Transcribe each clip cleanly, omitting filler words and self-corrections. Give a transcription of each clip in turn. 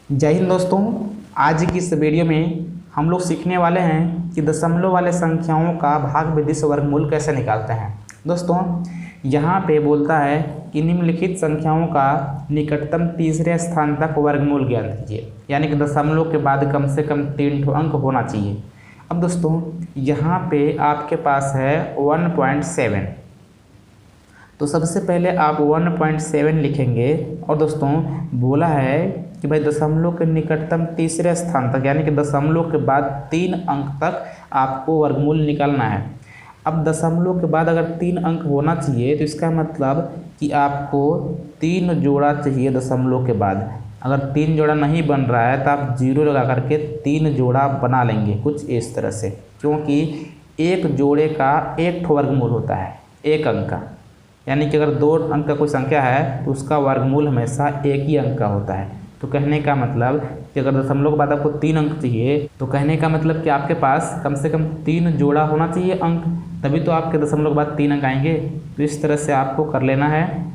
जय हिंद दोस्तों। आज की इस वीडियो में हम लोग सीखने वाले हैं कि दशमलव वाले संख्याओं का भाग विधि से वर्गमूल कैसे निकालते हैं। दोस्तों यहाँ पे बोलता है कि निम्नलिखित संख्याओं का निकटतम तीसरे स्थान तक वर्गमूल ज्ञात कीजिए, यानी कि दशमलव के बाद कम से कम 3 अंक होना चाहिए। अब दोस्तों यहाँ पे आपके पास है 1.7, तो सबसे पहले आप 1.7 लिखेंगे। और दोस्तों बोला है कि भाई दशमलव के निकटतम तीसरे स्थान तक, यानी कि दशमलव के बाद 3 अंक तक आपको वर्गमूल निकालना है। अब दशमलव के बाद अगर 3 अंक होना चाहिए तो इसका मतलब कि आपको 3 जोड़ा चाहिए दशमलव के बाद। अगर 3 जोड़ा नहीं बन रहा है तो आप 0 लगा करके 3 जोड़ा बना लेंगे कुछ इस तरह से, क्योंकि एक जोड़े का एक वर्गमूल होता है 1 अंक का। यानी कि अगर 2 अंक का कोई संख्या है तो उसका वर्गमूल हमेशा 1 ही अंक का होता है। तो कहने का मतलब कि अगर दशमलव के बाद आपको 3 अंक चाहिए तो कहने का मतलब कि आपके पास कम से कम 3 जोड़ा होना चाहिए अंक, तभी तो आपके दशमलव के बाद 3 अंक आएंगे। तो इस तरह से आपको कर लेना है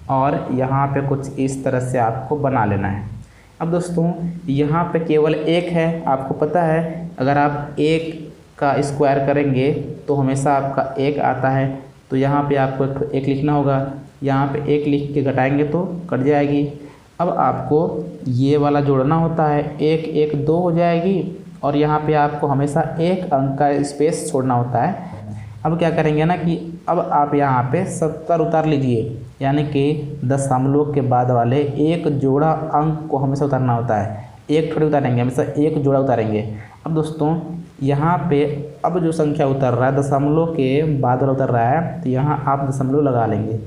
और यहाँ पे कुछ इस तरह से आपको बना लेना है। अब दोस्तों यहाँ पे केवल 1 है, आपको पता है अगर आप 1 का स्क्वायर करेंगे तो हमेशा आपका 1 आता है। तो यहाँ पे आपको एक लिखना होगा, यहाँ पे 1 लिख के घटाएंगे तो कट जाएगी। अब आपको ये वाला जोड़ना होता है, 1 1 2 हो जाएगी और यहाँ पे आपको हमेशा 1 अंक का स्पेस छोड़ना होता है। अब क्या करेंगे ना कि अब आप यहाँ पे 70 उतार लीजिए, यानी कि दशमलव के बाद वाले 1 जोड़ा अंक को हमेशा उतारना होता है। 1 थोड़ी उतारेंगे, हमेशा 1 जोड़ा उतारेंगे। अब दोस्तों यहाँ पे अब जो संख्या उतर रहा है दशमलव के बाद वाला उतर रहा है, तो यहाँ आप दशमलव लगा लेंगे।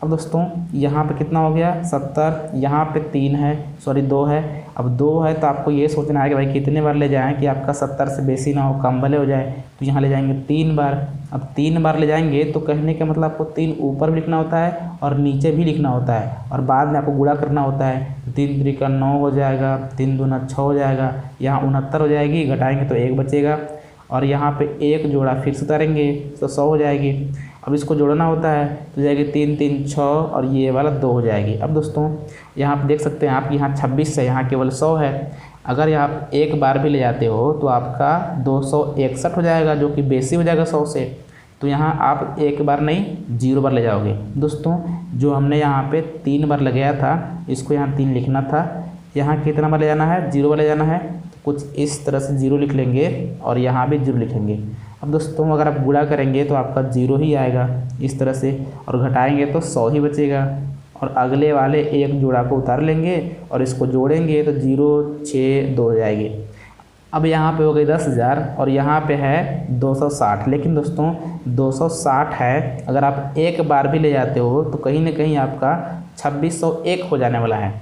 अब दोस्तों यहाँ पे कितना हो गया 70, यहाँ पे 3 है, सॉरी 2 है। अब 2 है तो आपको ये सोचना है कि भाई कितने बार ले जाएं कि आपका 70 से बेसी ना हो, कम भले हो जाए। तो यहाँ ले जाएंगे 3 बार। अब 3 बार ले जाएंगे तो कहने का मतलब आपको 3 ऊपर भी लिखना होता है और नीचे भी लिखना होता है, और बाद में आपको गुणा करना होता है। 3 3 9 हो जाएगा, 3 दूना 6 हो जाएगा, यहाँ 69 हो जाएगी, घटाएंगे तो 1 बचेगा और यहाँ पे 1 जोड़ा फिर से उतारेंगे तो 100 हो जाएगी। अब इसको जोड़ना होता है तो जाएगी 3 3 6 और ये वाला 2 हो जाएगी। अब दोस्तों यहाँ पे देख सकते हैं आप यहाँ 26 है, यहाँ केवल 100 है। अगर आप 1 बार भी ले जाते हो तो आपका 261 हो जाएगा, जो कि बेसी हो जाएगा 100 से। तो यहाँ आप 1 बार नहीं 0 बार ले जाओगे। दोस्तों जो हमने यहाँ पे 3 बार लगाया था, इसको यहाँ 3 लिखना था, यहाँ कितना बार ले जाना है 0 बार ले जाना है। कुछ इस तरह से 0 लिख लेंगे और यहाँ भी 0 लिखेंगे। अब दोस्तों अगर आप गुणा करेंगे तो आपका 0 ही आएगा इस तरह से, और घटाएंगे तो 100 ही बचेगा। और अगले वाले 1 जोड़ा को उतार लेंगे और इसको जोड़ेंगे तो 0 6 2 हो जाएगी। अब यहाँ पे हो गई 10,000 और यहाँ पे है 260। लेकिन दोस्तों 260 है, अगर आप 1 बार भी ले जाते हो तो कहीं ना कहीं आपका 2601 हो जाने वाला है।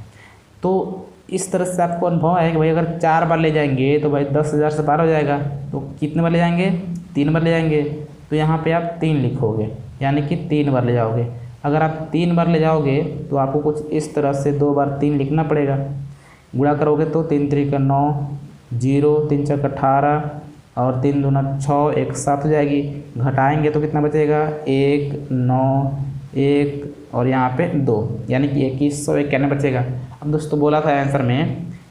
तो इस तरह से आपको अनुभव है कि भाई अगर 4 बार ले जाएंगे तो भाई 10,000 से पार हो जाएगा। तो कितने बार ले जाएंगे 3 बार ले जाएंगे, तो यहाँ पे आप 3 लिखोगे, यानी कि 3 बार ले जाओगे। अगर आप 3 बार ले जाओगे तो आपको कुछ इस तरह से 2 बार 3 लिखना पड़ेगा। गुणा करोगे तो 3 3 9 0 3 4 18 और 3 दूना 6 1 7 हो जाएगी। घटाएंगे तो कितना बचेगा 1 9 1 और यहाँ पे 2, यानी कि 2191 बचेगा। अब दोस्तों बोला था आंसर में,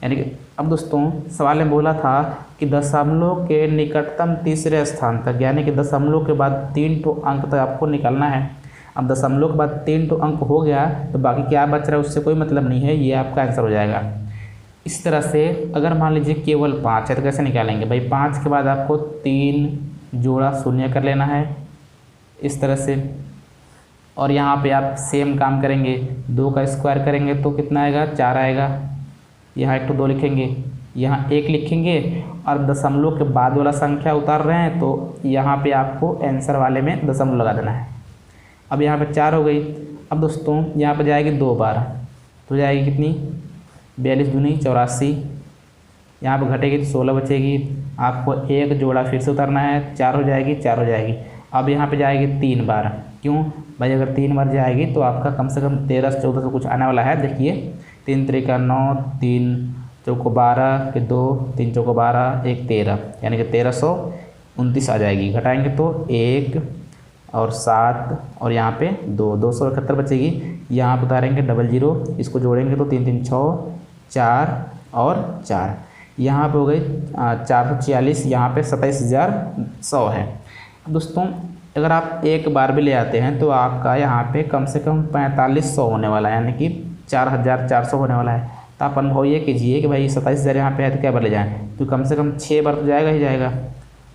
यानी कि अब दोस्तों सवाल में बोला था कि दशमलव के निकटतम तीसरे स्थान तक, यानी कि दशमलव के बाद 3 अंक तक आपको निकालना है। अब दशमलव के बाद 3 अंक हो गया तो बाकी क्या बच रहा है उससे कोई मतलब नहीं है, ये आपका आंसर हो जाएगा। इस तरह से अगर मान लीजिए केवल 5 है तो कैसे निकालेंगे भाई, 5 के बाद आपको 3 जोड़ा शून्य कर लेना है इस तरह से। और यहाँ पे आप सेम काम करेंगे, 2 का स्क्वायर करेंगे तो कितना आएगा 4 आएगा। यहाँ 1 2 लिखेंगे, यहाँ 1 लिखेंगे और दशमलव के बाद वाला संख्या उतार रहे हैं तो यहाँ पे आपको आंसर वाले में दशमलव लगा देना है। अब यहाँ पे 4 हो गई। अब दोस्तों यहाँ पे जाएगी 2 बार तो जाएगी कितनी 42 दूनी 84, यहाँ पर घटेगी तो 16 बचेगी। आपको 1 जोड़ा फिर से उतारना है, 4 हो जाएगी 4 हो जाएगी। अब यहाँ पे जाएगी 3 बार, क्यों भाई अगर 3 बार जाएगी तो आपका कम से कम 13 14 कुछ आने वाला है। देखिए 3 3 9 3 चौको 12 के 2 3 चौको 12 1 13, यानी कि 1329 आ जाएगी। घटाएंगे तो 1 और 7 और यहाँ पे 2 271 बचेगी। यहाँ पर उतारेंगे 00, इसको जोड़ेंगे तो 3 3 6 4 और 4। यहाँ पे हो गई 446, यहाँ पे 27,100 है। दोस्तों अगर आप एक बार भी ले आते हैं तो आपका यहाँ पे कम से कम 4500 होने वाला है, यानी कि 4400 होने वाला है। तो आप अनुभव ये कीजिए कि भाई 27,000 यहाँ पे है तो क्या बार ले जाएँ, तो कम से कम 6 बार तो जाएगा ही जाएगा।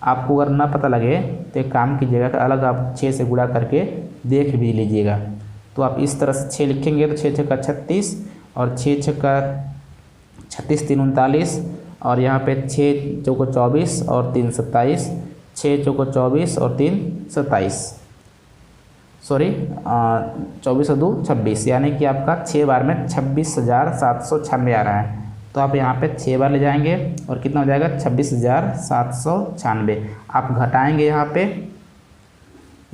आपको अगर ना पता लगे तो एक काम कीजिएगा कि अलग आप 6 से गुणा करके देख भी लीजिएगा। तो आप इस तरह से 6 लिखेंगे तो 6 छक्का 36 और 6 छक्का 36 3 39 और यहाँ पे 6 चौको 24 और 3 27, 6 चौको 24 और 3 27, सॉरी 24 और 2 26, यानी कि आपका 6 बार में 26,796 आ रहा है। तो आप यहाँ पे 6 बार ले जाएंगे और कितना हो जाएगा 26,796। आप घटाएंगे यहाँ पे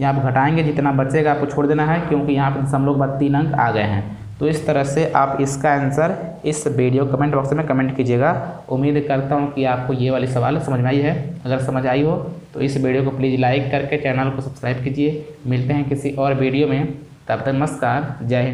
घटाएंगे, जितना बचेगा आपको छोड़ देना है, क्योंकि यहाँ पे दशमलव के बाद 3 अंक आ गए हैं। तो इस तरह से आप इसका आंसर इस वीडियो कमेंट बॉक्स में कमेंट कीजिएगा। उम्मीद करता हूँ कि आपको ये वाली सवाल समझ में आई है। अगर समझ आई हो तो इस वीडियो को प्लीज़ लाइक करके चैनल को सब्सक्राइब कीजिए। मिलते हैं किसी और वीडियो में, तब तक नमस्कार, जय हिंद।